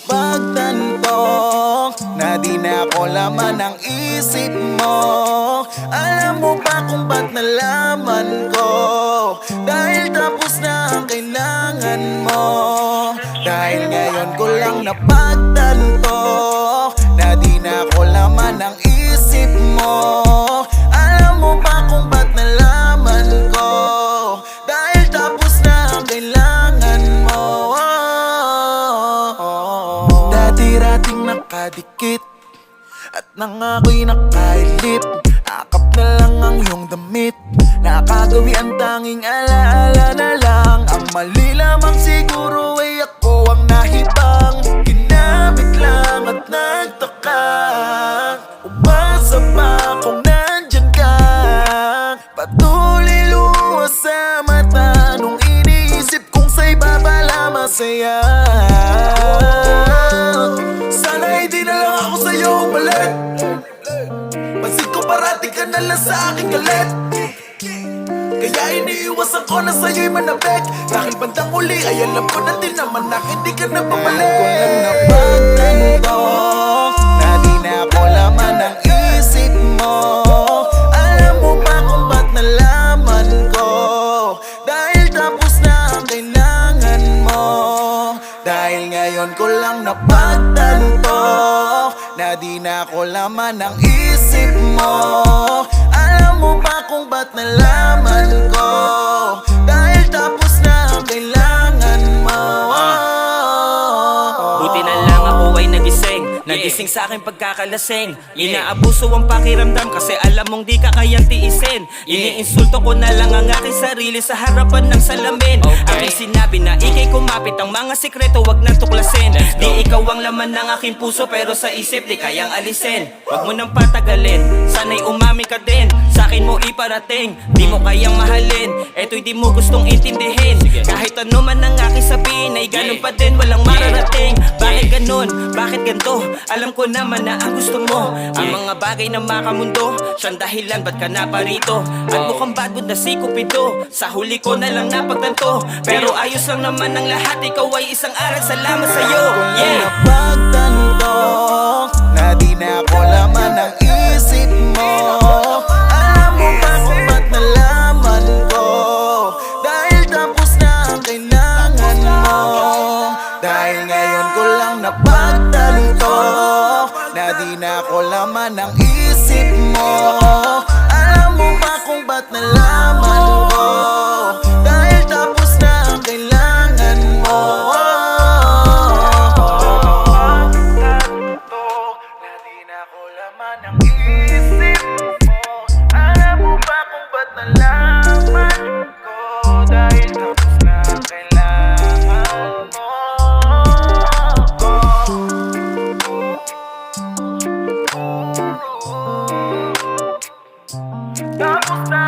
napagtanto na di na ako laman ng isip mo. Alam mo ba kung ba't nalaman ko? Dahil tapos na ang kailangan mo. Dahil ngayon ko lang napagtanto na di na ako laman ng isip mo. Alam mo ba kung ba't nalaman ko? Dahil tapos na ang kailangan mo. Dati-rating nakadikit at nang ako'y nakailip, akap na lang ang iyong damit. Nakagawi ang tanging alaala na lang. Ang mali lamang siguro ay ako ang nahibang. Ginamit lang at nagtaka. Umasa pa kung nandyan ka. Patuloy luwas sa mata nung iniisip kong sa'y babala masaya. Sana hindi na lang ako sa'yo umalit. Pansin ko parati ka na lang sa aking galit. Kaya iniiwasan ko na sa'yo'y manabik. Dahil bandang uli ay alam ko na din naman na hindi ka na babalik. Ko lang napagtanto na di na ako laman ng isip mo. Alam mo ba kung ba't nalaman ko? Dahil tapos na ang kailangan mo. Dahil ngayon ko lang napagtanto na di na ako laman ng isip mo. Alam mo ba kung ba't nalaman ko? Dahil tapos na ang kailangan mo. Buti na lang ako ay nagising. Nagising sa aking pagkakalasing. Inaabuso ang pakiramdam kasi alam mong di ka kayang tiisin. Iniinsulto ko na lang ang aking sarili sa harapan ng salamin. Aking sinabi na ikay kumapit, ang mga sikreto wag nang tuklasin. Di ikaw ang laman ng aking puso pero sa isip di kayang alisin. Wag mo nang patagalin, sana'y umami ka din. Sa akin mo iparating, di mo kayang mahalin. Eto'y di mo gustong intindihin. Kahit ano man ang aking sabihin ay ganun pa din, walang mararating. Bakit ganun? Bakit ganto? Alam ko naman na ang gusto mo ang mga bagay na makamundo. Siyang dahilan ba't ka na parito? At mukhang bagod na si Cupido. Sa huli ko na lang napagtanto, pero ayos lang naman ang lahat. Ikaw ay isang aral, salamat sa'yo. Napagtanto na di na ako laman ng isip mo. Alam mo ba kung ba't nalaman ko? Dahil tapos na ang kailangan mo. Dahil ngayon ko lang napagtanto na di na ako laman ng isip mo. Alam mo ba kung ba't nalaman ko? Dahil tapos na ang kailangan mo. Na di na ako laman ng isip mo. Alam mo ba kung ba't nalaman ko? Dahil tapos na ang kailangan mo. Tapos na